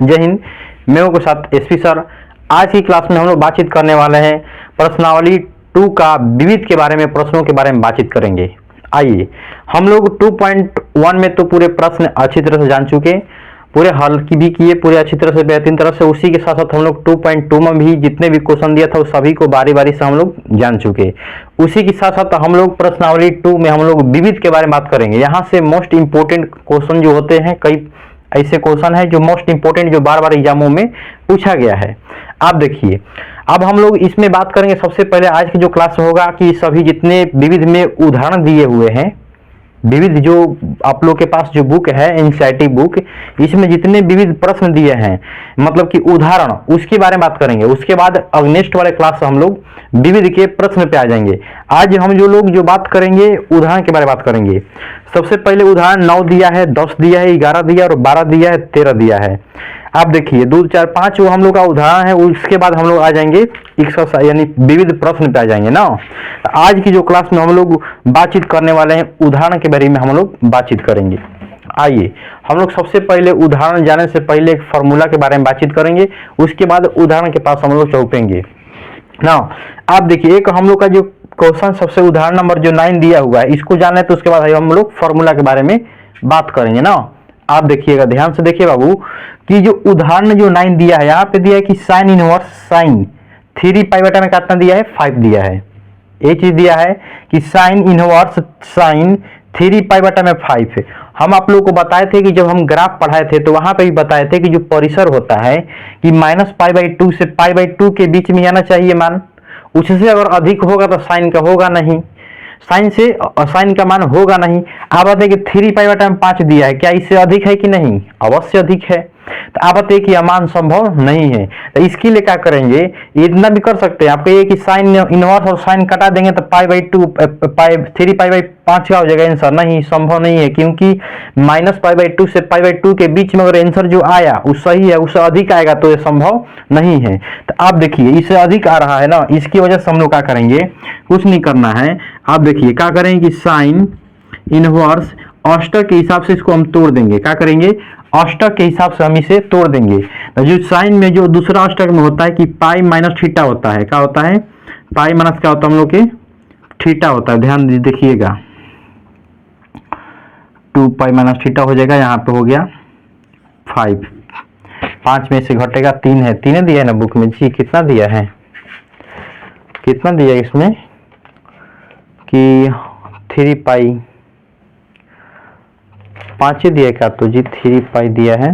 जय हिंद। मैं हूं के साथ एसपी सर। आज की क्लास में हम लोग बातचीत करने वाले हैं प्रश्नावली 2 का विविध के बारे में, प्रश्नों के बारे में बातचीत करेंगे। आइए, हम लोग 2.1 में तो पूरे प्रश्न अच्छी तरह से जान चुके, पूरे हल की भी किए पूरे अच्छी तरह से, बेहतरीन तरह से। उसी के साथ साथ हम लोग 2.2 में भी जितने भी क्वेश्चन दिया था उस सभी को बारी बारी से हम लोग जान चुके। उसी के साथ साथ हम लोग प्रश्नावली 2 में हम लोग विविध के बारे में बात करेंगे। यहाँ से मोस्ट इंपोर्टेंट क्वेश्चन जो होते हैं, कई ऐसे क्वेश्चन है जो मोस्ट इंपोर्टेंट, जो बार बार एग्जामों में पूछा गया है। आप देखिए, अब हम लोग इसमें बात करेंगे। सबसे पहले आज की जो क्लास होगा कि सभी जितने विविध में उदाहरण दिए हुए हैं, विविध जो आप लोग के पास जो बुक है एनसीईआरटी बुक, इसमें जितने विविध प्रश्न दिए हैं, मतलब कि उदाहरण, उसके बारे में बात करेंगे। उसके बाद अब नेक्स्ट वाले क्लास से हम लोग विविध के प्रश्न पे आ जाएंगे। आज हम जो बात करेंगे उदाहरण के बारे में बात करेंगे। सबसे पहले उदाहरण 9 दिया है, 10 दिया है, 11 दिया और 12 दिया है, 13 दिया है। आप देखिए 2, 4, 5 वो हम लोग का उदाहरण है। उसके बाद हम लोग आ जाएंगे एक्सरसाइज यानी विविध प्रश्न पे आ जाएंगे ना। आज की जो क्लास में हम लोग बातचीत करने वाले हैं उदाहरण के बारे में हम लोग बातचीत करेंगे। आइए, हम लोग सबसे पहले उदाहरण जाने से पहले एक फार्मूला के बारे में बातचीत करेंगे। उसके बाद उदाहरण के पास हम लोग चौपेंगे ना। आप देखिए, एक हम लोग का जो क्वेश्चन सबसे उदाहरण नंबर जो 9 दिया हुआ है, इसको जाने तो उसके बाद हम लोग फार्मूला के बारे में बात करेंगे ना। आप देखिएगा, ध्यान से देखिए बाबू, कि जो उदाहरण जो 9 दिया है, यहाँ पे दिया है कि साइन इनवर्स साइन 3 पाई बटा में कितना दिया है, 5 दिया है। ये चीज दिया है कि साइन इनवर्स साइन 3 पाई बटा में 5 है। हम आप लोगों को बताए थे कि जब हम ग्राफ पढ़ाए थे तो वहां पे भी बताए थे कि जो परिसर होता है कि -π/2 से π/2 के बीच में आना चाहिए मान। उससे अगर अधिक होगा तो साइन का होगा नहीं, साइन से साइन का मान होगा नहीं। आप बताइए कि 3 पाई बटा में 5 दिया है, क्या इससे अधिक है कि नहीं? अवश्य अधिक है। तो आप बताइए कि यह मान संभव नहीं है। तो इसके लिए क्या करेंगे, इतना भी कर सकते हैं। आप कहिए कि साइन इनवर्स और साइन कटा देंगे तो π/2 3 π/5 क्या हो जाएगा आंसर? नहीं, संभव नहीं है, क्योंकि -π/2 से π/2 के बीच में अगर आंसर जो आया वो सही है, उससे अधिक आएगा तो ये संभव नहीं है। तो आप देखिए, इससे अधिक आ रहा है ना, इसकी वजह से हम लोग क्या करेंगे, कुछ नहीं करना है। आप देखिए क्या करेंगे कि साइन इनवर्स अष्टक के हिसाब से इसको हम तोड़ देंगे। क्या करेंगे, अष्टक के हिसाब से हम इसे तोड़ देंगे। तो जो साइन में जो दूसरा अष्टक में होता है कि पाई माइनस थीटा होता है, क्या होता है, पाई माइनस क्या होता है हम लोग के, थीटा होता है। ध्यान देखिएगा, 2 पाई माइनस थीटा हो जाएगा। यहाँ पे हो गया 5, 5 में से घटेगा 3 है, 3 दिया है ना बुक में जी। कितना दिया है, कितना दिया है इसमें कि 3 पाई 5 ही दिया क्या, तो जी 3 पाई दिया है।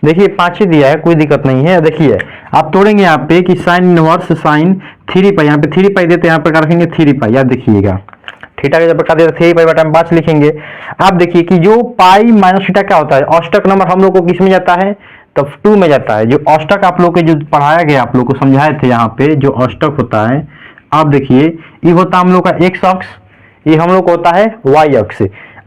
देखिए 5 ही दिया है, कोई दिक्कत नहीं है। देखिए आप तोड़ेंगे यहाँ पे कि साइन इनवर्स साइन 3 पाई, यहाँ पे 3 पाई देते हैं, यहाँ पर रखेंगे 3 पाई। आप देखिएगा थीटा का जब बता देते 3 पाई बटा में 5 लिखेंगे। आप देखिए कि जो पाई माइनस थीटा क्या होता है, अष्टक नंबर हम लोग को किस में जाता है, तब 2 में जाता है। जो अष्टक आप लोग के जो पढ़ाया गया, आप लोग को समझाए थे यहाँ पे जो अष्टक होता है, आप देखिए ये होता है हम लोग का x अक्ष, ये हम लोग को होता है y अक्ष।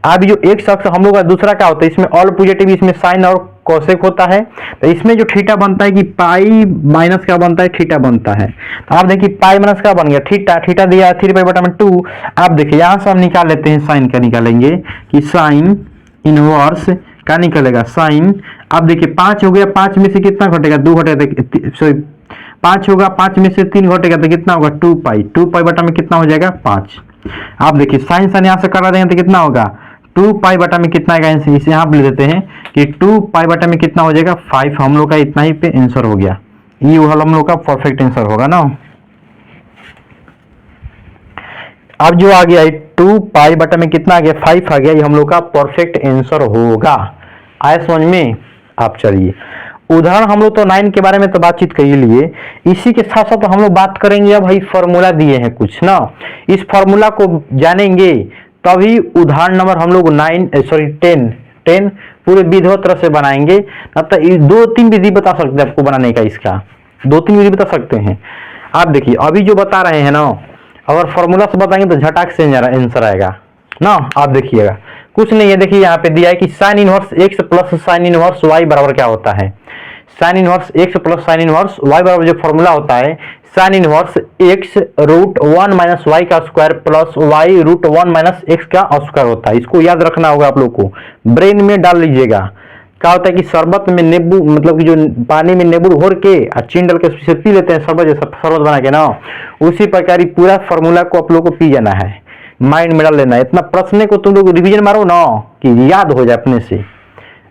अब जो x अक्ष हम लोग का दूसरा क्या होता है, इसमें ऑल पॉजिटिव, इसमें साइन और कोसेक होता है। तो इसमें जो थीटा बनता है कि पाई माइनस क्या बनता है, थीटा बनता है। तो आप देखिए पाई माइनस क्या बन गया, थीटा। थीटा दिया है 3 पाई बटा में 2। आप देखिए यहाँ से हम निकाल लेते हैं, साइन का निकालेंगे कि साइन इनवर्स क्या निकलेगा, साइन। आप देखिए 5 हो गया, 5 में से कितना घटेगा, 2 घटेगा, सॉरी 5 होगा, 5 में से 3 घटेगा तो कितना होगा, 2 पाई। 2 पाई बटा में कितना हो जाएगा, 5। आप देखिए साइन साइन यहाँ से करा देंगे तो कितना होगा, 2 पाई बटा में कितना आएगा, इसे यहाँ पे ले देते हैं कि 2 पाई बटा में कितना हो जाएगा, 5। हम लोग का इतना ही पे आंसर हो गया। ये हम लोग का परफेक्ट आंसर होगा ना। अब जो आ गया 2 पाई बटा में कितना आ गया, 5 आ गया, ये हम लोग का परफेक्ट आंसर होगा। आया समझ में? आप चलिए उदाहरण हम लोग तो 9 के बारे में तो बातचीत कर ही लिए। इसी के साथ साथ हम लोग बात करेंगे, अब भाई फॉर्मूला दिए हैं कुछ ना, इस फॉर्मूला को जानेंगे तभी उदाहरण नंबर हम लोग 10 पूरे विधिवत तरह से बनाएंगे। अब तो 2-3 विधि बता सकते हैं आपको बनाने का, इसका 2-3 विधि बता सकते हैं। आप देखिए अभी जो बता रहे हैं ना, अगर फॉर्मूला से बताएंगे तो झटाक से आंसर आएगा ना। आप देखिएगा कुछ नहीं है, देखिए यहाँ पे दिया है कि sine inverse x plus sine inverse y बराबर क्या होता है, sine inverse x plus sine inverse y बराबर जो फॉर्मूला होता है, sine inverse x root 1 minus y का square plus y root 1 minus x का स्क्वायर होता है। इसको याद रखना होगा आप लोग को, ब्रेन में डाल लीजिएगा। क्या होता है कि शरबत में नींबू, मतलब कि जो पानी में नींबू घोर के चीनी डाल के पी लेते हैं शरबत, जैसा शरबत बना के ना, उसी प्रकार ही पूरा फॉर्मूला को आप लोग को पी जाना है, माइंड में डाल लेना है। इतना प्रश्न को तुम लोग रिवीजन मारो ना कि याद हो जाए अपने से।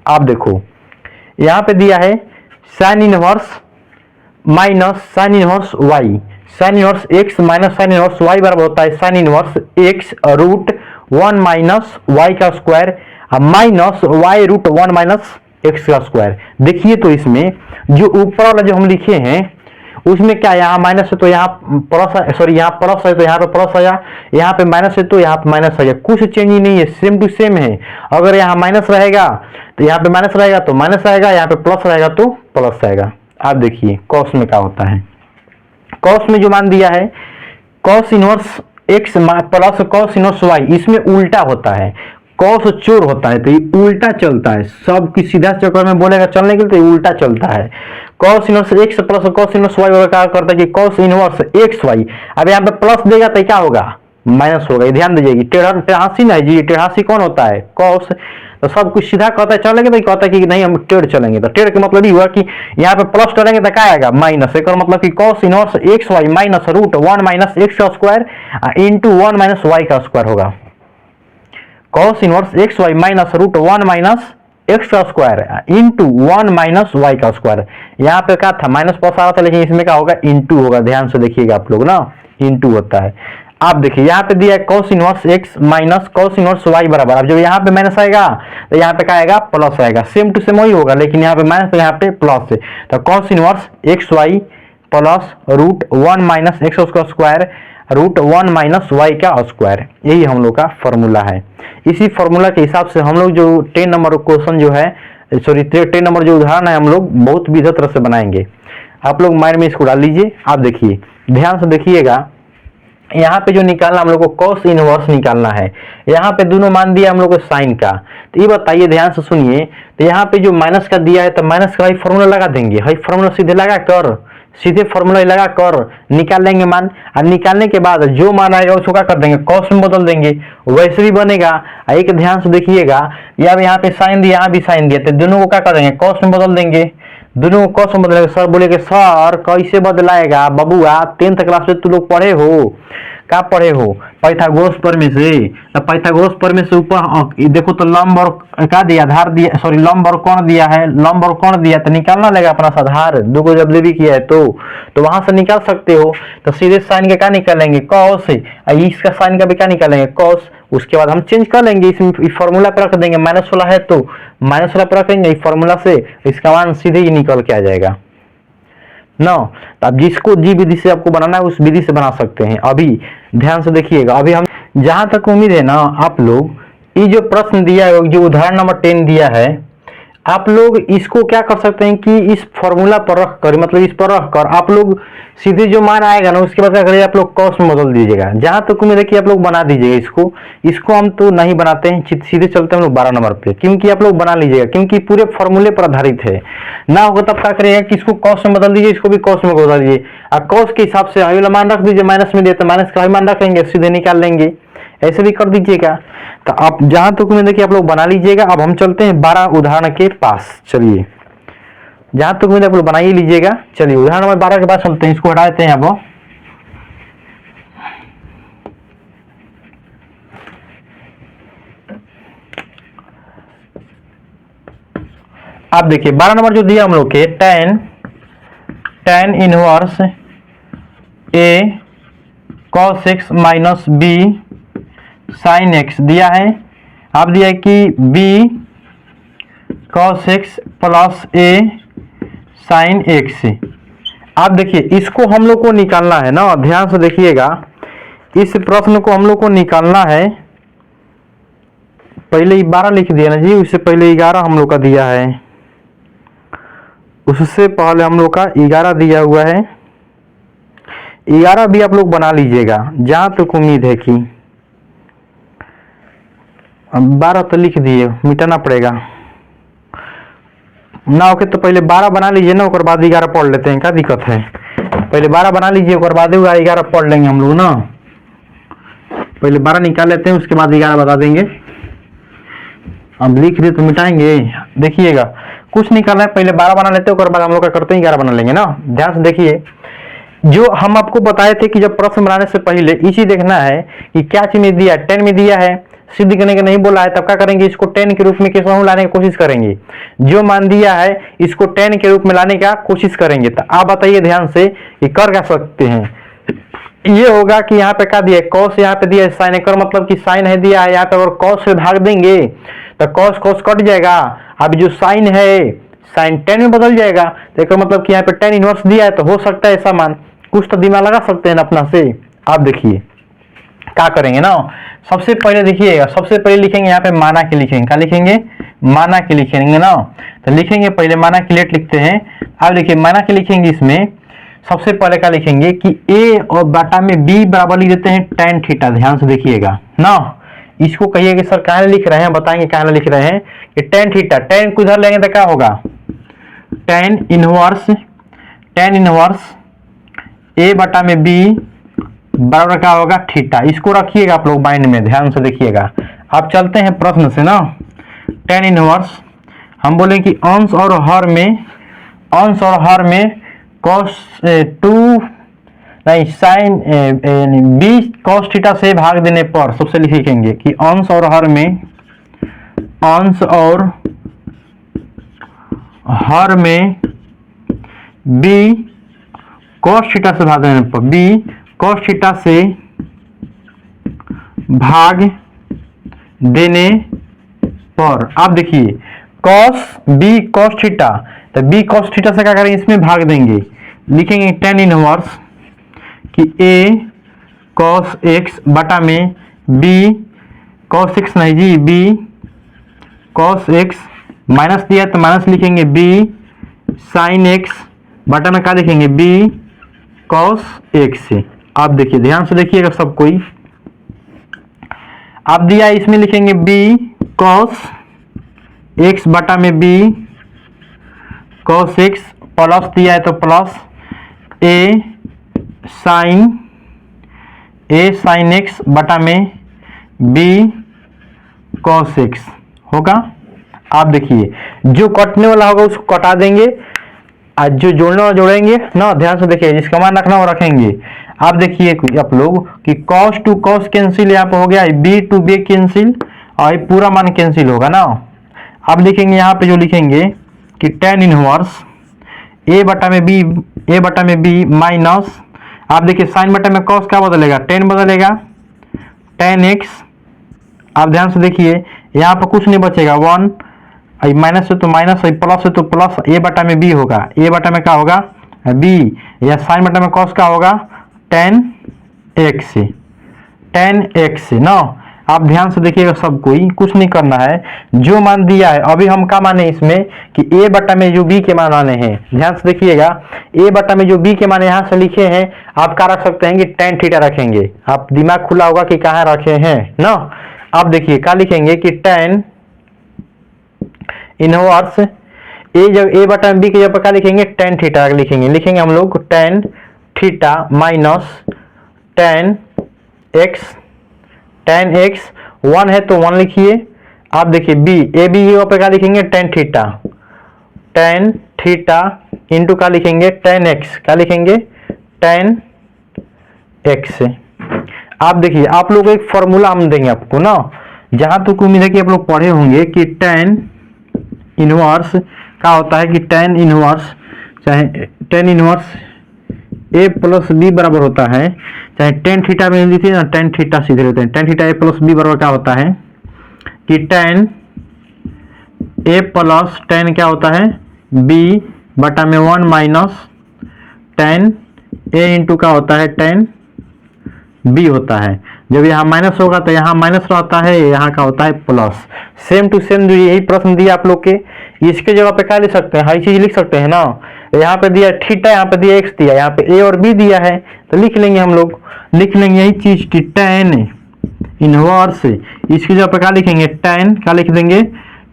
आप देखो यहाँ पे दिया है sine inverse minus sine inverse y, sine inverse x minus sine inverse y बराबर होता है sine inverse x root 1 minus y का square minus y root 1 minus x का स्क्वायर। देखिए तो इसमें जो ऊपर वाला जो हम लिखे हैं उसमें क्या, यहाँ माइनस है तो यहाँ प्लस, सॉरी यहाँ प्लस है तो यहाँ पे प्लस आया, यहाँ पे माइनस है तो यहाँ पे माइनस आ गया, कुछ चेंज ही नहीं है, सेम टू सेम है। अगर यहाँ माइनस रहेगा तो यहाँ पे माइनस रहेगा तो माइनस आएगा, यहाँ पे प्लस रहेगा तो प्लस आएगा। आप देखिए कॉस में क्या होता है, कॉस में जो मान दिया है cos inverse x plus cos inverse y, इसमें उल्टा होता है, कॉस चोर होता है तो ये उल्टा चलता है, सब की सीधा चक्कर में बोलेगा चलने के लिए तो ये उल्टा चलता है। Cos inverse x plus cos inverse y क्या करता है कि कॉस इनवर्स एक्स वाई, अब यहाँ पे प्लस देगा तो क्या होगा, माइनस होगा। ये ध्यान दीजिएगी, टेढ़ासी ना जी, टेढ़ासी कौन होता है, कॉस। तो सब कुछ सीधा कहता है चलेंगे तो कहता है कि नहीं हम टेढ़ चलेंगे, तो टेढ़ का मतलब ये हुआ कि यहाँ पे प्लस करेंगे तो क्या आएगा, माइनस। एक मतलब कि cos inverse x y minus root 1 minus x का स्क्वायर इंटू 1 माइनस वाई का स्क्वायर होगा। Cos inverse x y minus root 1 minus x का स्क्वायर इंटू 1 माइनस वाई का स्क्वायर। यहाँ पे क्या था, माइनस प्लस आ रहा था, लेकिन इसमें क्या होगा, इंटू होगा। ध्यान से देखिएगा आप लोग ना, इंटू होता है। आप देखिए यहाँ पे दिया है cos inverse x minus cos inverse y बराबर, अब जब यहाँ पे माइनस आएगा तो यहाँ पे क्या आएगा, प्लस आएगा। सेम टू सेम वही होगा, लेकिन यहाँ पे माइनस तो यहाँ पे प्लस है। तो cos inverse x y plus root 1 minus x का स्क्वायर रूट 1 माइनस वाई का स्क्वायर, यही हम लोग का फॉर्मूला है। इसी फॉर्मूला के हिसाब से हम लोग जो 10 नंबर क्वेश्चन जो है, सॉरी 10 नंबर जो उदाहरण है, हम लोग बहुत विधि तरह से बनाएंगे। आप लोग माइंड में इसको डाल लीजिए। आप देखिए ध्यान से देखिएगा, यहाँ पे जो निकालना हम लोग को कॉस इनवर्स निकालना है। यहाँ पे दोनों मान दिया हम लोग को साइन का, तो ये बताइए ध्यान से सुनिए। तो यहाँ पे जो माइनस का दिया है तो माइनस का फॉर्मूला लगा देंगे, हाई फॉर्मूला सीधे लगा कर, सीधे फॉर्मूला लगा कर निकाल लेंगे मान, और निकालने के बाद जो मान आएगा उसको क्या कर देंगे, कॉस में बदल देंगे, वैसे भी बनेगा। एक ध्यान से देखिएगा, यहाँ पे साइन दिया, यहाँ भी साइन दिया, तो दोनों को क्या कर देंगे, कॉस में बदल देंगे। दोनों को कॉस में बदलेंगे। सर बोलेंगे सर कैसे बदलाएगा, बबुआ 10th क्लास में तू लोग पढ़े हो, क्या पढ़े हो, पाइथागोरस प्रमेय से। तो पाइथागोरस प्रमेय से ऊपर देखो तो लंब और क्या दिया, आधार दिया, सॉरी लंब और कोण दिया है, लंब और कोण दिया तो निकालना लगेगा अपना आधार, दो को जब भी किया है तो वहां से निकाल सकते हो। तो सीधे साइन का क्या निकालेंगे, कॉस, इसका साइन का भी क्या निकालेंगे, कॉस। उसके बाद हम चेंज कर लेंगे, इस फॉर्मूला पे रख देंगे, माइनस वाला है तो माइनस वाला पे रखेंगे, इस फॉर्मूला से इसका मान सीधे ही निकल के आ जाएगा ना। तो आप जिसको जी विधि से आपको बनाना है उस विधि से बना सकते हैं। अभी ध्यान से देखिएगा, अभी हम जहां तक उम्मीद है ना, आप लोग ये जो प्रश्न दिया है, जो उदाहरण नंबर 10 दिया है, आप लोग इसको क्या कर सकते हैं कि इस फॉर्मूला पर रख कर, मतलब इस पर रख कर आप लोग सीधे जो मान आएगा ना उसके बाद क्या करिए, आप लोग कॉस में बदल दीजिएगा। जहां तक उम्मीद है कि आप लोग बना दीजिएगा इसको हम तो नहीं बनाते हैं, सीधे चलते हैं हम लोग 12 नंबर पे, क्योंकि आप लोग बना लीजिएगा, क्योंकि पूरे फॉर्मूले पर आधारित है ना। होगा तब क्या करिएगा कि इसको कॉस में बदल दीजिए, इसको भी कॉस में बदल दीजिए, और कॉस के हिसाब से अगला मान रख दीजिए, माइनस में दिया तो माइनस का मान रखेंगे, सीधे निकाल लेंगे, ऐसे भी कर दीजिएगा। तो आप जहां तक उम्मीद है कि आप लोग बना लीजिएगा। अब हम चलते हैं 12 उदाहरण के पास, चलिए जहां तक उम्मीद है आप लोग बना ही लीजिएगा। चलिए उदाहरण नंबर 12 के पास चलते हैं, इसको हटा देते हैं। अब आप देखिए 12 नंबर जो दिया हम लोग के, tan inverse a cos x minus b sin x दिया है। आप दिया है कि b cos x plus a sin x। आप देखिए इसको हम लोग को निकालना है ना, ध्यान से देखिएगा, इस प्रश्न को हम लोग को निकालना है। पहले 12 लिख दिया ना जी, उससे पहले 11 हम लोग का दिया है, उससे पहले हम लोग का 11 दिया हुआ है। 11 भी आप लोग बना लीजिएगा जहां तक उम्मीद है कि 12 तो लिख दिए, मिटाना पड़ेगा ना। ओके तो पहले 12 बना लीजिए ना, उसके बाद 11 पढ़ लेते हैं, क्या दिक्कत है। पहले 12 बना लीजिए, और बाद 11 पढ़ लेंगे हम लोग ना। पहले 12 निकाल लेते हैं, उसके बाद 11 बता देंगे। अब लिख दे तो मिटाएंगे, देखिएगा कुछ निकालना है, पहले 12 बना लेते हैं, और बाद हम लोग क्या करते हैं 11 बना लेंगे ना। ध्यान से देखिए, जो हम आपको बताए थे कि जब प्रश्न बनाने से पहले इसी देखना है कि क्या चीज में दिया है, 10 में दिया है, सिद्ध करने का नहीं बोला है, तब क्या करेंगे, इसको 10 के रूप में कैसे लाने की कोशिश करेंगे। जो मान दिया है इसको 10 के रूप में लाने का कोशिश करेंगे। तो आप बताइए ध्यान से कि कर क्या सकते हैं। ये होगा कि यहाँ पे क्या दिया है, कॉस यहाँ पे दिया है, साइन कर मतलब कि साइन है दिया है, यहाँ पे अगर कॉस से भाग देंगे तो कॉस कॉस कट जाएगा। अब जो साइन है साइन 10 में बदल जाएगा, तो एक मतलब कि यहाँ पे 10 इनवर्स दिया है, तो हो सकता है ऐसा मान। कुछ तो दिमाग लगा सकते हैं अपना से। आप देखिए क्या करेंगे ना, सबसे पहले देखिएगा, सबसे पहले लिखेंगे यहाँ पे माना के लिखेंगे, क्या लिखेंगे, माना के लिखेंगे ना। तो लिखेंगे पहले माना के लेट लिखते हैं। अब देखिए माना के लिखेंगे, इसमें सबसे पहले क्या लिखेंगे कि ए और बाटा में बी बराबर लिख देते हैं tan थीटा। ध्यान से देखिएगा ना, इसको कहिए कि सर कहाँ लिख रहे हैं, बताएंगे कहाँ लिख रहे हैं कि tan थीटा, tan को इधर लेंगे तो क्या होगा, tan इनवर्स ए बटा में बी बराबर क्या होगा थीटा। इसको रखिएगा आप लोग माइंड में, ध्यान से देखिएगा। आप चलते हैं प्रश्न से ना। tan इनवर्स हम बोले कि अंश और हर में cos 2 नहीं साइन बी cos थीटा से भाग देने पर सबसे लिखेंगे कि अंश और हर में बी cos थीटा से भाग देने पर, बी cos थीटा से भाग देने पर। आप देखिए बी cos थीटा, तो बी cos थीटा से क्या करेंगे, इसमें भाग देंगे, लिखेंगे tan इनवर्स कि a cos x बटा में b cos x नहीं जी, b cos x माइनस दिया तो माइनस लिखेंगे, b sin x बटा में क्या लिखेंगे, b cos x से। आप देखिए ध्यान से देखिएगा सब कोई। आप दिया इसमें लिखेंगे b cos x बटा में b cos x, प्लस दिया है तो प्लस a sin x बटा में b cos x होगा। आप देखिए जो कटने वाला होगा उसको कटा देंगे, आज जो जोड़ने वाला जोड़ेंगे ना। ध्यान से देखिए, जिसका मान रखना वो रखेंगे। आप देखिए आप लोग कि cos टू cos कैंसिल यहाँ पे हो गया, b टू b कैंसिल, और पूरा मान कैंसिल होगा ना। अब लिखेंगे यहाँ पे जो लिखेंगे कि tan इनवर्स a बटा में b माइनस, आप देखिए साइन बटा में cos क्या बदलेगा, tan बदलेगा, tan x। आप ध्यान से देखिए यहाँ पर कुछ नहीं बचेगा, 1 माइनस है तो माइनस, प्लस है तो प्लस, a बटा में b होगा, a बटा में क्या होगा b, या साइन बटा में cos क्या होगा tan x ना। आप ध्यान से देखिएगा सब कोई, कुछ नहीं करना है, जो मान दिया है। अभी हम क्या माने इसमें कि a बटा में जो b के मान आने हैं, ध्यान से देखिएगा, a बटा में जो b के मान यहाँ से लिखे हैं, आप क्या रख सकते हैं कि tan थीटा रखेंगे। आप दिमाग खुला होगा कि कहाँ रखे हैं ना। आप देखिए क्या लिखेंगे कि tan इनवर्स a बटा में b के जगह पर क्या लिखेंगे, tan थीटा लिखेंगे हम लोग tan theta minus tan x 1 है तो 1 लिखिए। आप देखिए a b पे क्या लिखेंगे, tan थीटा इंटू क्या लिखेंगे, tan x, क्या लिखेंगे tan x। आप देखिए आप लोग एक फॉर्मूला हम देंगे आपको ना, जहां तक उम्मीद है कि आप लोग पढ़े होंगे कि tan इनवर्स क्या होता है, कि tan inverse a plus b बराबर होता है, चाहे tan थीटा में लिखिए ना, tan थीटा सीधे रहते हैं, tan theta a plus b बराबर क्या होता है कि tan a प्लस tan क्या होता है b बटा में 1 माइनस tan a इंटू क्या होता है tan b होता है। जब यहाँ माइनस होगा तो यहाँ माइनस रहता है, यहाँ का होता है प्लस। सेम टू सेम जो यही प्रश्न दिया आप लोग के, इसके जगह पे क्या लिख सकते हैं, हर चीज लिख सकते हैं ना। यहाँ पे दिया थीटा, यहाँ पे दिया x दिया, यहाँ पे a और b दिया है, तो लिख लेंगे हम लोग, लिख लेंगे यही चीज कि tan इनवर्स, इसकी जगह पे क्या लिखेंगे tan, क्या लिख देंगे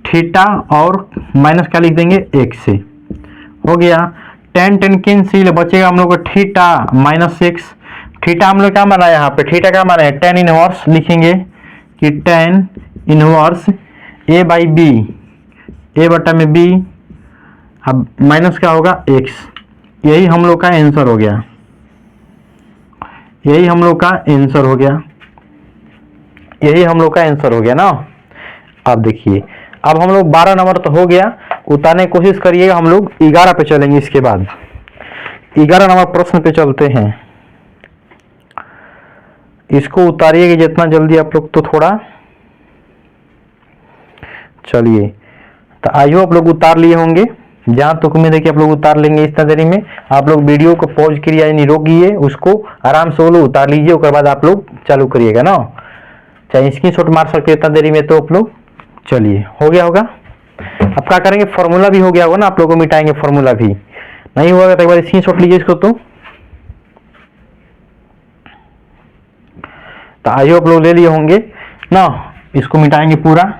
थीटा, और माइनस क्या लिख देंगे x से। हो गया टेन टेन कैंसिल, बचेगा हम लोग को थीटा -6। थीटा हम लोग क्या माना है यहाँ पे, थीटा क्या माना है, टेन इनवर्स लिखेंगे कि tan inverse A by B, A बटा में बी, अब माइनस क्या होगा एक्स। यही हम लोग का आंसर हो गया, यही हम लोग का आंसर हो गया, यही हम लोग का आंसर हो गया ना। अब देखिए, अब हम लोग 12 नंबर तो हो गया, उतारने की कोशिश करिएगा। हम लोग 11 पे चलेंगे, इसके बाद 11 नंबर प्रश्न पे चलते हैं। इसको उतारिएगा जितना जल्दी आप लोग तो थोड़ा। चलिए, तो आइयो आप लोग उतार लिए होंगे, जहां तक उम्मीद है कि आप लोग उतार लेंगे। इस देरी में आप लोग वीडियो को पॉज करिए, यानी रोकिए, उसको आराम से वो लोग उतार लीजिए, उसके बाद आप लोग चालू करिएगा ना। चाहे स्क्रीनशॉट मार सकते हैं इतना देरी में तो आप लोग। चलिए, हो गया होगा। अब क्या करेंगे, फॉर्मूला भी हो गया होगा ना, आप लोगों को मिटाएंगे फॉर्मूला भी। नहीं हुआ तो एक बार स्क्रीनशॉट लीजिए इसको। तो आइए आप लोग ले लिए होंगे ना, इसको मिटाएंगे पूरा।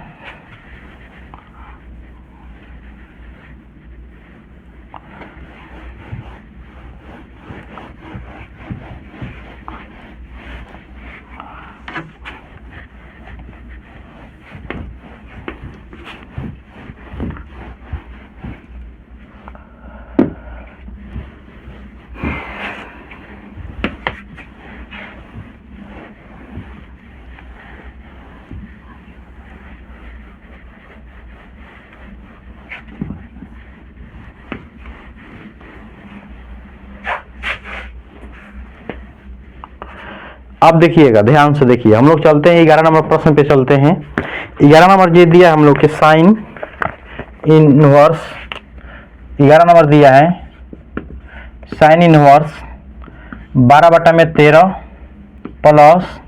अब देखिएगा, ध्यान से देखिए, हम लोग चलते हैं 11 नंबर प्रश्न पे चलते हैं। 11 नंबर ये दिया हम लोग के साइन इनवर्स, 11 नंबर दिया है sine inverse 12/13 plus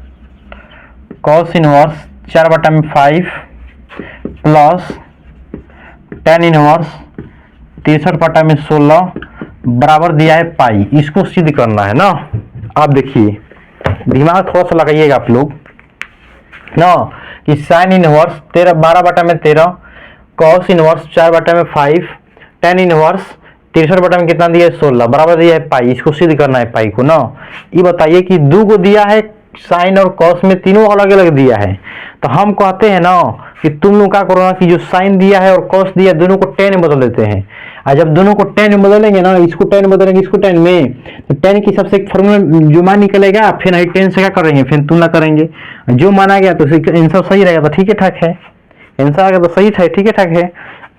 cos inverse 4/5 plus tan inverse 63/16 बराबर दिया है पाई। इसको सिद्ध करना है ना। आप देखिए, दिमाग थोड़ा सा लगाइएगा आप लोग ना, कि sine inverse 12/13 cos inverse 4/5 tan inverse 63 में कितना दिया है 16 बराबर दिया है पाई। इसको सिद्ध करना है पाई को ना। ये बताइए कि दो को दिया है साइन और कॉस में, तीनों अलग अलग दिया है, तो हम कहते हैं ना कि तुम लोग क्या करो ना कि जो साइन दिया है और कॉस दिया है दोनों को टेन में बदल देते हैं। और जब दोनों को टेन में बदलेंगे ना, इसको टेन में बदलेंगे इसको टेन में, तो टेन की सबसे फॉर्मूला जो मान निकलेगा, फिर नहीं टेन से क्या करेंगे, फिर तुलना करेंगे, जो माना गया तो आंसर सही रहेगा तो ठीक है ठाक है, आंसर आ गया तो सही था, ठीक है ठाक है।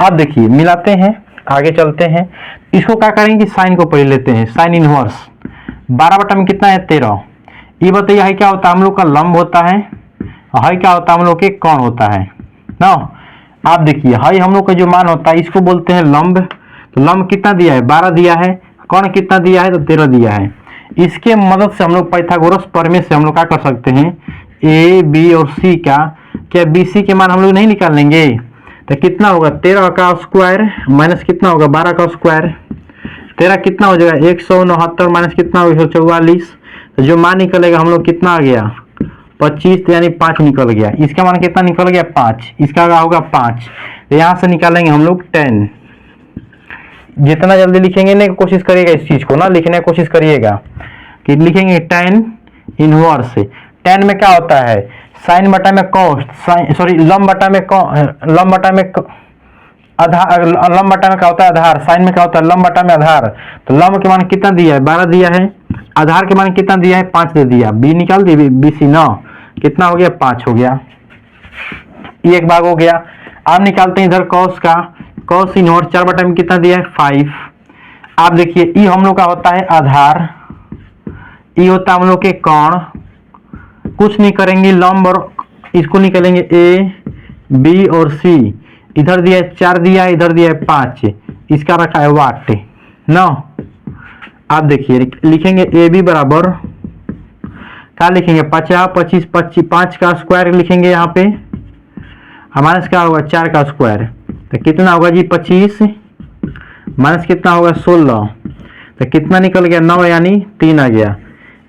अब देखिए, मिलाते हैं, आगे चलते हैं। इसको क्या करेंगे कि साइन को पढ़ लेते हैं। साइन इनवर्स 12 में कितना है 13। ये बताइए, हाई क्या होता है हम लोग का लंब होता है, हाई क्या होता है हम लोग के कोण होता है ना। आप देखिए, हाई हम लोग का जो मान होता है इसको बोलते हैं लंब। तो लंब कितना दिया है 12 दिया है, कोण कितना दिया है तो 13 दिया है। इसके मदद से हम लोग पाइथागोरस प्रमेय से हम लोग क्या कर सकते हैं, ए बी और सी का, क्या बी सी के मान हम लोग नहीं निकाल लेंगे, तो कितना होगा 13 का स्क्वायर माइनस कितना होगा 12 का स्क्वायर, 13 कितना हो जाएगा 169 माइनस कितना होगा 144। तो जो मान निकलेगा हम लोग कितना आ गया 25, यानी 5 निकल गया। इसका मान कितना निकल गया 5, इसका होगा 5। तो यहाँ से निकालेंगे हम लोग 10। जितना जल्दी लिखेंगे ना कोशिश करिएगा इस चीज को ना, लिखने की कोशिश करिएगा कि लिखेंगे 10 इनवर्स। 10 में क्या होता है साइन बटा में कॉस, सॉरी लंब बटा में लंब बटा में आधार, लंब बटा में क्या होता है आधार, साइन में क्या होता है लंब बटा में आधार। तो लंब के मान कितना दिया है 12 दिया है, आधार के मान कितना दिया है 5 दे दिया, बी निकाल दी, बी सी ना कितना हो गया 5 हो गया। ये एक भाग हो गया। अब निकालते हैं इधर कॉस का, कॉस इनवर्स 4 में कितना दिया है 5। आप देखिए, ई हम लोग का होता है आधार, ई होता है हम लोग के कोण। कुछ नहीं करेंगे, लंब और इसको निकालेंगे ए बी और सी। इधर दिया है 4 दिया है, इधर दिया है 5, इसका रखा है वाट ना। आप देखिए, लिखेंगे ए बी बराबर क्या लिखेंगे 50 25 25 5 का स्क्वायर लिखेंगे यहाँ पे, हमारे क्या होगा 4 का स्क्वायर, तो कितना होगा जी 25 माइनस कितना होगा 16, तो कितना निकल गया 9, यानी 3 आ गया।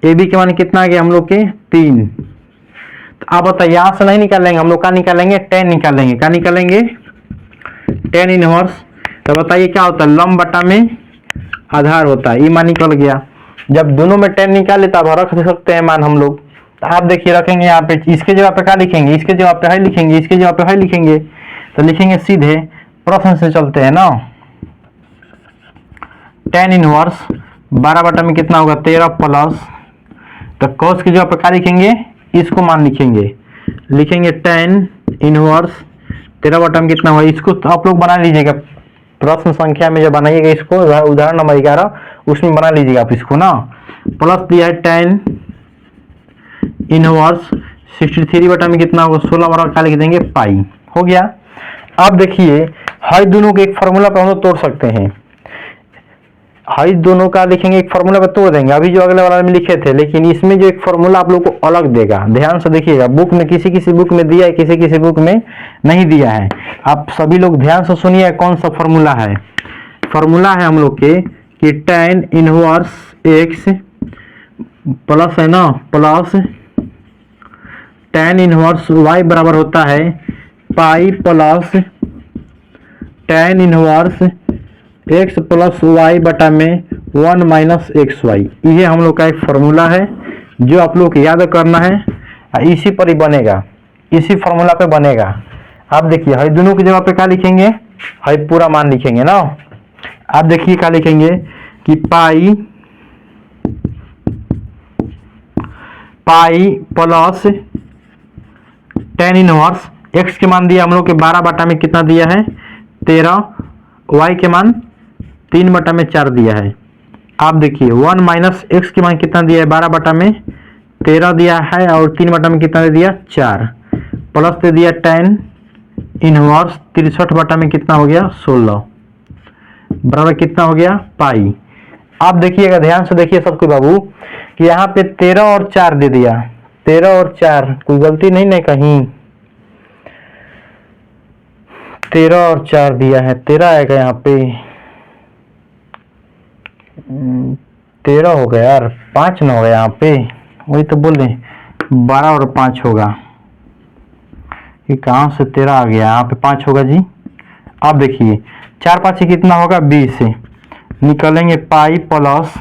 ए बी के मान कितना आ गया हम लोग के 3। तो आप बताइए, यहाँ से नहीं निकालेंगे हम लोग, क्या निकालेंगे 10 निकालेंगे, क्या निकालेंगे 10 इनवर्स। तो बताइए क्या होता है लंब बटा में आधार होता है, ये मान निकल गया। जब दोनों में tan निकाले तब रख सकते हैं मान हम लोग। तो आप देखिए रखेंगे यहाँ पे, इसके जगह पे क्या लिखेंगे, इसके जगह पे है लिखेंगे, इसके जगह पे है लिखेंगे, तो लिखेंगे सीधे प्रश्न से चलते हैं ना। tan इनवर्स 12 बटा में कितना होगा 13 प्लस, तो cos की जगह पे क्या लिखेंगे, इसको मान लिखेंगे tan इनवर्स 13 बटा में कितना हुआ, इसको तो आप लोग बना लीजिएगा प्रश्न संख्या में, जब बनाइएगा इसको उदाहरण नंबर 11 उसमें बना लीजिएगा आप इसको ना। प्लस दिया है tan इनवर्स 63 बटा में कितना होगा 16 बटा क्या लिख देंगे पाई, हो गया। अब देखिए हर दोनों के एक फार्मूला पे हम लोग तोड़ सकते हैं, हर दोनों का लिखेंगे एक फार्मूला पे तोड़ देंगे, अभी जो अगले वाला में लिखे थे, लेकिन इसमें जो एक फार्मूला आप लोग को अलग देगा, ध्यान से देखिएगा। बुक में किसी बुक में दिया है, किसी बुक में नहीं दिया है। आप सभी लोग ध्यान से सुनिए कौन सा फार्मूला है। फार्मूला है हम लोग के कि tan इनवर्स x प्लस है ना, प्लस tan इनवर्स y बराबर होता है pi plus tan inverse x plus y बटा में 1 माइनस एक्स वाई। ये हम लोग का एक फार्मूला है जो आप लोग को याद करना है, इसी पर ही बनेगा, इसी फार्मूला पे बनेगा। आप देखिए हर दोनों की जगह पे क्या लिखेंगे, हर पूरा मान लिखेंगे ना। आप देखिए क्या लिखेंगे कि पाई प्लस tan इनवर्स x के मान दिया हम लोग के 12 बटा में कितना दिया है 13, y के मान 3 बटा में 4 दिया है। आप देखिए 1 माइनस एक्स के मान कितना दिया है 12 बटा में 13 दिया है, और 3 बटा में कितना दे दिया 4, प्लस दे दिया tan इनवर्स 63 बटा में कितना हो गया 16 बराबर कितना हो गया पाई। आप देखिएगा ध्यान से देखिए सबको बाबू कि यहाँ पे 13 और 4 दे दिया, 13 और 4 कोई गलती नहीं ना कहीं, 13 और 4 दिया है, 13 आएगा यहाँ पे 13 हो गया यार, 5 ना हो गया यहाँ पे, वही तो बोल रहे 12 और 5 होगा, ये कहाँ से 13 आ गया, यहाँ पे 5 होगा जी। आप देखिए 4 5 से कितना होगा 20, निकलेंगे पाई प्लस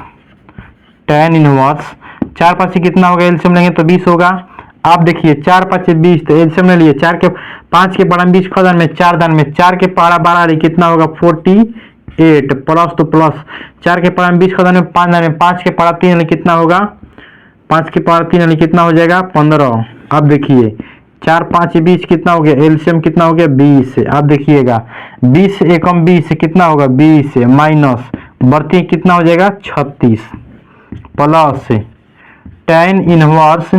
tan इनवर्स 4 5 से कितना होगा एलसीएम लेंगे तो 20 होगा। आप देखिए 4 5 से 20, तो एलसीएम ले लिए 4 के 5 के पढ़ा 20 खदान में 4 दान में 4 के पढ़ा 12 कितना होगा 48 प्लस तो प्लस 4 के पढ़ा 20 खदान में 5 दान में 5 के पढ़ा 3 कितना होगा 5 के पढ़ा 3 कितना हो जाएगा 15। अब देखिए 4 5 20 कितना हो गया, एलसीएम कितना हो गया 20। आप देखिएगा 20 एकम 20 कितना होगा 20 माइनस बढ़ती कितना हो जाएगा 36 प्लस tan इनवर्स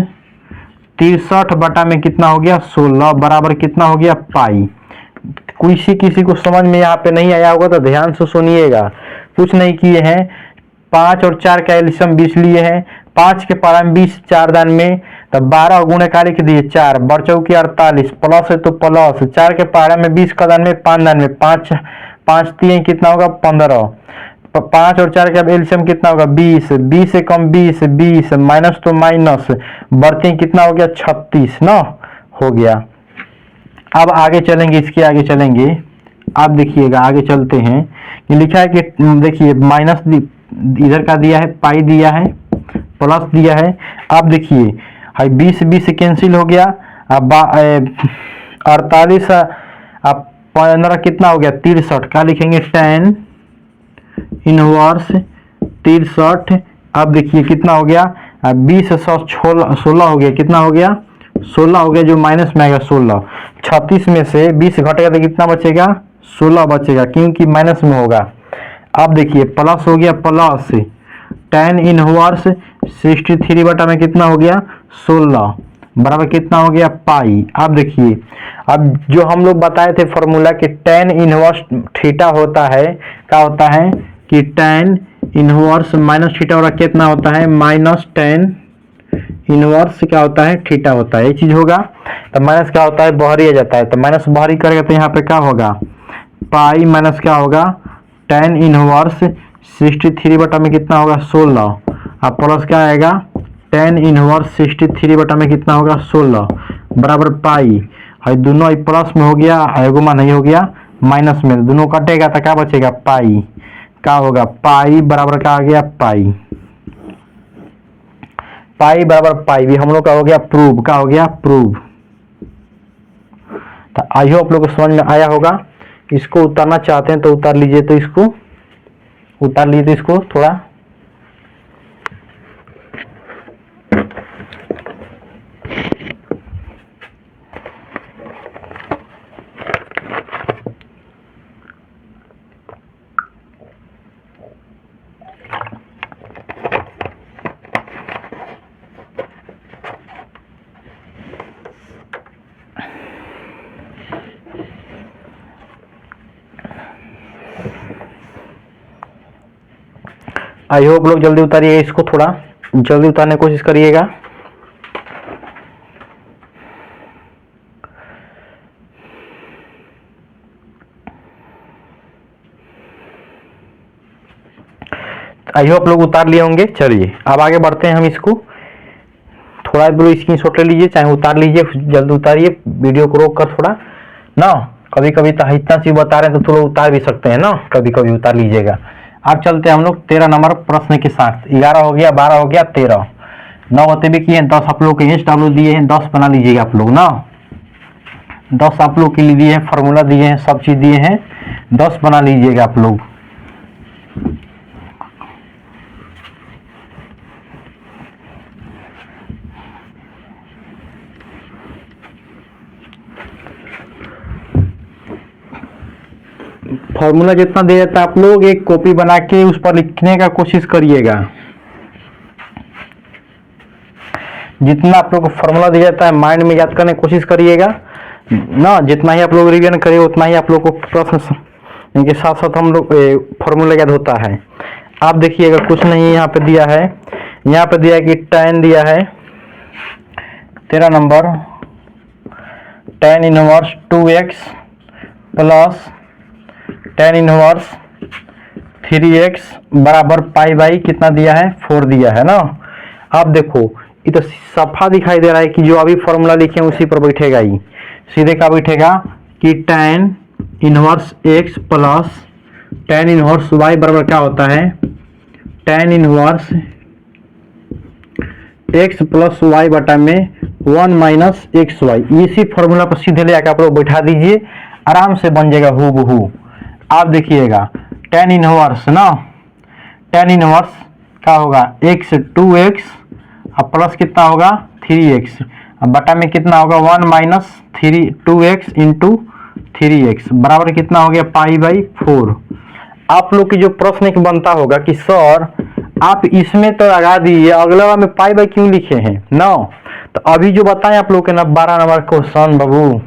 63 बटा में कितना हो गया 16 बराबर कितना हो गया पाई। किसी को समझ में यहाँ पे नहीं आया होगा तो ध्यान से सुनिएगा, कुछ नहीं किए हैं, 5 और 4 का एलसीएम 20 लिए हैं, 5 के पारा में 20 4 दान में तो 12 गुणे का लिख दिए 4 बरचौ की 48 प्लस है तो प्लस 4 के पारा में 20 का दान में 5 दान में 5 5 3 कितना होगा 15, 5 और 4 का एलसीएम कितना होगा 20, 20 से कम 20 20 माइनस तो माइनस बढ़ते कितना हो गया 36 ना हो गया। अब आगे चलेंगे, इसके आगे चलेंगे, आप देखिएगा आगे चलते हैं कि लिखा है कि देखिए माइनस इधर का दिया है पाई दिया है प्लस दिया है। आप देखिए हाई 20 20 से कैंसिल हो गया, अब 48 अब 15 कितना हो गया 63 का लिखेंगे tan इनवर्स 63। अब देखिए कितना हो गया 20 16 हो गया, कितना हो गया 16 हो गया, जो माइनस में आएगा 16, 36 में से 20 घटेगा तो कितना बचेगा 16 बचेगा क्योंकि माइनस में होगा। अब देखिए प्लस हो गया प्लस tan इनवर्स 63 बटा में कितना हो गया 16 बराबर कितना हो गया पाई। अब देखिए अब जो हम लोग बताए थे फॉर्मूला कि tan इनवर्स थीटा होता है, क्या होता है कि tan इनवर्स माइनस थीटा और कितना होता है माइनस tan इनवर्स क्या होता है थीटा होता है, ये चीज होगा। तो माइनस क्या होता है बाहरी आ जाता है, तो माइनस बाहरी करेगा तो यहाँ पे क्या होगा पाई माइनस क्या होगा tan इनवर्स 63 बटा में कितना होगा 16, अब प्लस क्या आएगा tan इनवर्स 63 बटा में कितना होगा 16 बराबर पाई। और दोनों प्लस में हो गया, एगो मान नहीं हो गया माइनस में, दोनों कटेगा तो क्या बचेगा पाई। क्या होगा, पाई बराबर क्या आ गया, पाई, पाई बराबर पाई भी हम लोग का हो गया प्रूव, क्या हो गया, प्रूव। तो आई होप आप लोग को समझ में आया होगा। इसको उतारना चाहते हैं तो उतार लीजिए, तो इसको उतार लीजिए, तो इसको थोड़ा आई होप लोग जल्दी उतारिए, इसको थोड़ा जल्दी उतारने की कोशिश करिएगा। आई होप लोग उतार लिए होंगे। चलिए अब आगे बढ़ते हैं हम। इसको थोड़ा स्क्रीनशॉट ले लीजिए, चाहे उतार लीजिए, जल्दी उतारिए, वीडियो को रोक कर थोड़ा ना। कभी कभी तो इतना चीज बता रहे हैं तो थोड़ा उतार भी सकते हैं ना, कभी कभी उतार लीजिएगा। अब चलते हैं हम लोग 13 नंबर प्रश्न के साथ। 11 हो गया, 12 हो गया, 13, 9 होते भी किए हैं, 10 आप लोग के SW दिए हैं, 10 बना लीजिएगा आप लोग ना। 10 आप लोग के लिए दिए हैं, फार्मूला दिए हैं, सब चीज दिए हैं, 10 बना लीजिएगा आप लोग। फॉर्मूला जितना दे जाता है आप लोग एक कॉपी बना के उस पर लिखने का कोशिश करिएगा। जितना आप लोग को फॉर्मूला दिया जाता है माइंड में याद करने की कोशिश करिएगा ना। जितना ही आप लोग रिवीजन करिए उतना ही आप लोग को प्रश्न के साथ साथ हम लोग फॉर्मूला याद होता है। आप देखिएगा कुछ नहीं यहाँ पे दिया है, यहाँ पे दिया है कि tan दिया है 13 number, tan inverse 2x plus tan inverse 3x बराबर पाई बाई कितना दिया है, 4 दिया है ना। आप देखो ये तो सफा दिखाई दे रहा है कि जो अभी फॉर्मूला लिखे हैं उसी पर बैठेगा ही। सीधे क्या बैठेगा कि tan inverse x plus tan inverse y बराबर क्या होता है, tan inverse x plus y बटा में 1 माइनस एक्स वाई। इसी फॉर्मूला पर सीधे ले आकर आप लोग बैठा दीजिए, आराम से बन जाएगा हूबहू। आप देखिएगा tan इनवर्स ना, tan इनवर्स क्या होगा x 2x और प्लस कितना होगा 3x बटा में कितना होगा 1 माइनस 2x इंटू 3x बराबर कितना हो गया पाई बाई 4। आप लोग की जो प्रश्न एक बनता होगा कि सर आप इसमें तो लगा दीजिए, अगला में पाई बाई क्यों लिखे हैं ना। तो अभी जो बताएं आप लोग के ना 12 नंबर क्वेश्चन बाबू,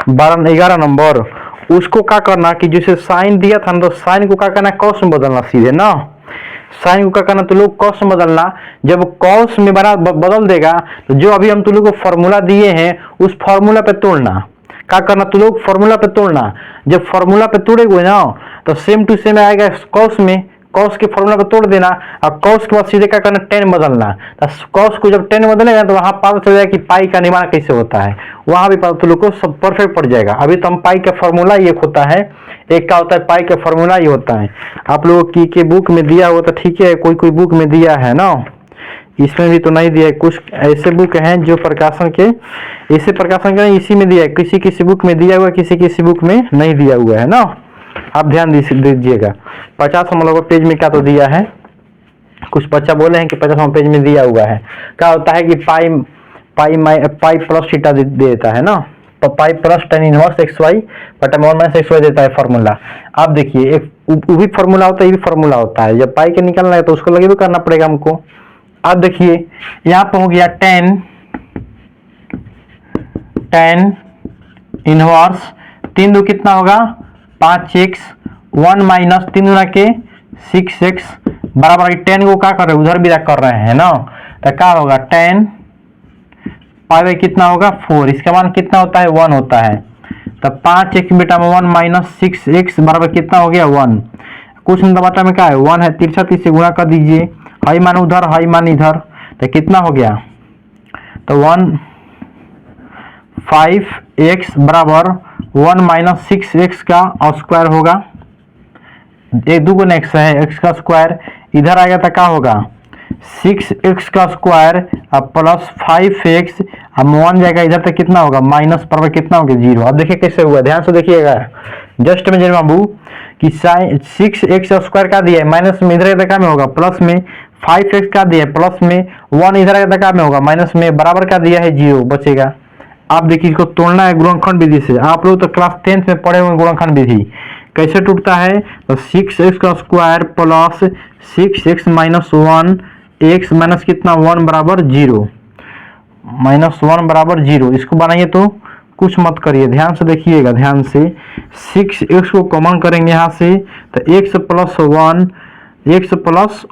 11 नंबर, उसको क्या करना कि जैसे साइन दिया था ना तो साइन को क्या करना कॉस में बदलना सीधे ना। साइन को क्या करना तो लोग कॉस में बदलना, जब कॉस में बदल देगा तो जो अभी हम तुम लोग को फॉर्मूला दिए हैं उस फॉर्मूला पे तोड़ना। क्या करना तो लोग फॉर्मूला पे तोड़ना, जब फॉर्मूला पे तोड़ेगे ना तो सेम टू सेम आएगा कॉस में, कॉस के फॉर्मूला पे तोड़ देना और कॉस के बाद सीधे क्या करना 10 बदलना। तो कॉस को जब 10 बदलेगा तो वहां पता चल जाएगा कि पाई का निर्माण कैसे होता है, वहां भी पता तो लोग को सब परफेक्ट पड़ जाएगा। अभी तो हम पाई का फॉर्मूला एक होता है, एक का होता है पाई का फॉर्मूला ही होता है। आप लोगों की के बुक में दिया हुआ तो ठीक है, कोई कोई बुक में दिया है ना, इसमें भी तो नहीं दिया है। कुछ ऐसे बुक हैं जो प्रकाशन के, ऐसे प्रकाशन के इसी में दिया है, किसी किसी बुक में दिया हुआ है, किसी किसी बुक में नहीं दिया हुआ है ना। आप ध्यान दीजिएगा 50 नंबर पेज में क्या तो दिया है, कुछ बच्चा बोले हैं कि 50 नंबर पेज में दिया हुआ है। क्या होता है कि पाई प्लस थीटा दे देता है ना, तो pi plus tan inverse x y बटा में 1 माइनस एक्स वाई देता है फॉर्मूला। आप देखिए एक वो भी फॉर्मूला होता है, ये भी फॉर्मूला होता है। जब पाई के निकलना है तो उसको लगे भी करना पड़ेगा हमको। आप देखिए यहाँ पे हो गया tan इनवर्स 3 दो कितना होगा 5x 1 माइनस 3 गुना के 6x बराबर 10 को क्या कर रहे हैं उधर भी कर रहे हैं ना, तो क्या होगा tan पाई बाई कितना होगा 4, इसका मान कितना होता है 1 होता है। तो 5x बेटा में 1 माइनस 6x बराबर कितना हो गया 1। कुछ बटा में क्या है 1 है, तिरछा 30 से गुणा कर दीजिए, हाई मान उधर हाई मान इधर, तो कितना हो गया तो 5x बराबर 1 माइनस 6x का स्क्वायर होगा एक दुगुना एक्स है, एक्स का स्क्वायर इधर आएगा तो क्या होगा 6x का स्क्वायर अब प्लस 5x, अब 1 जाएगा इधर तक कितना होगा माइनस पर कितना होगा 0। अब देखिए कैसे हुआ, ध्यान से देखिएगा। जस्ट में बाबू कि 6x स्क्वायर का दिया है माइनस में, इधर का में होगा प्लस में, 5x का दिया है प्लस में, 1 इधर का में होगा माइनस में, बराबर का दिया है 0 बचेगा। आप देखिए इसको तोड़ना है गुणनखंड विधि से। आप लोग तो क्लास 10th में पढ़े हुए गुणनखंड विधि कैसे टूटता है, तो 6x का square plus 6x minus 1, x minus कितना 1 बराबर 0, माइनस 1 बराबर 0। इसको बनाइए तो कुछ मत करिए, ध्यान से देखिएगा, ध्यान से 6x को कॉमन करेंगे यहाँ से तो x प्लस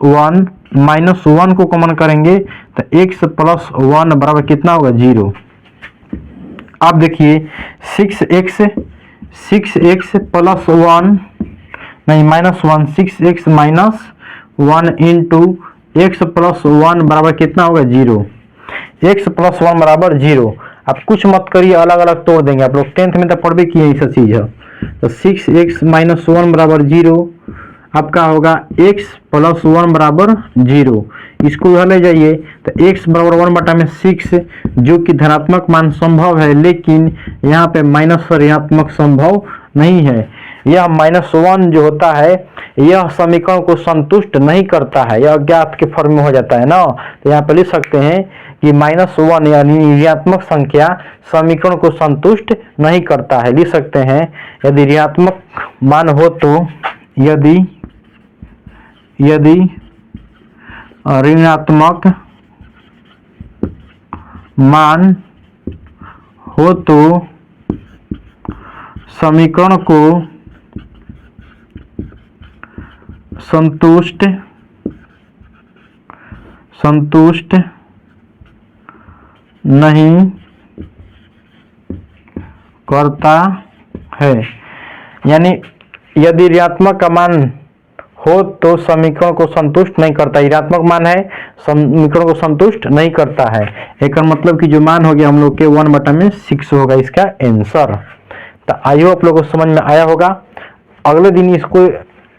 1 माइनस 1 को कॉमन करेंगे तो x प्लस 1 बराबर कितना होगा 0। आप देखिए 6x प्लस 1 नहीं minus 1, 6x minus 1 into x plus 1 बराबर कितना होगा 0, x प्लस 1 बराबर 0। आप कुछ मत करिए, अलग अलग तोड़ देंगे। आप लोग 10th में तो पढ़ भी किए ऐसा चीज है। तो 6x माइनस 1 बराबर 0 आपका होगा x प्लस 1 बराबर 0। इसको इधर ले जाइए तो x बराबर 1 बटा में 6 जो कि धनात्मक मान संभव है, लेकिन यहाँ पे माइनस ऋणात्मक संभव नहीं है। यह -1 जो होता है यह समीकरण को संतुष्ट नहीं करता है, यह अज्ञात के फॉर्म में हो जाता है ना। तो यहाँ पे लिख सकते हैं कि -1 यानी ऋणात्मक संख्या समीकरण को संतुष्ट नहीं करता है। लिख सकते हैं यदि ऋणात्मक मान हो तो, यदि ऋणात्मक मान हो तो समीकरण को संतुष्ट नहीं करता है। यानी यदि ऋणात्मक का मान हो तो समीकरण को संतुष्ट नहीं करता, ऋणात्मक मान है समीकरण को संतुष्ट नहीं करता है। एक मतलब कि जो मान हो गया हम लोग के 1 बटा में 6 होगा इसका आंसर। तो आई होप आप लोगों को समझ में आया होगा। अगले दिन इसको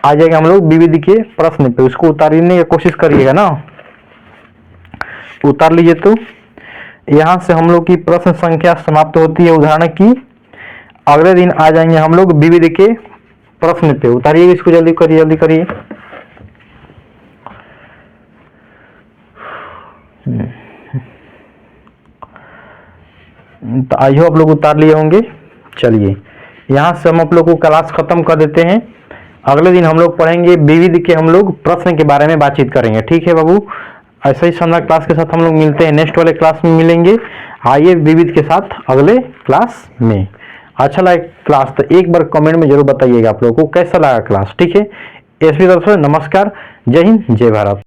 आ जाएगा हम लोग विविध के प्रश्न पे, उसको उतारने की कोशिश करिएगा ना, उतार लीजिए। तो यहाँ से हम लोग की प्रश्न संख्या समाप्त होती है उदाहरण की। अगले दिन आ जाएंगे हम लोग विविध के प्रश्न पे। उतारिए इसको, जल्दी करिए जल्दी करिए। तो आई होप आप लोग उतार लिए होंगे। चलिए यहाँ से हम आप लोग को क्लास खत्म कर देते हैं। अगले दिन हम लोग पढ़ेंगे विविध के हम लोग प्रश्न के बारे में बातचीत करेंगे। ठीक है बाबू, ऐसे ही शानदार क्लास के साथ हम लोग मिलते हैं, नेक्स्ट वाले क्लास में मिलेंगे। आइए विविध के साथ अगले क्लास में। अच्छा लगा क्लास तो एक बार कमेंट में जरूर बताइएगा आप लोगों को कैसा लगा क्लास। ठीक है, एसपी तरफ से नमस्कार, जय हिंद जय भारत।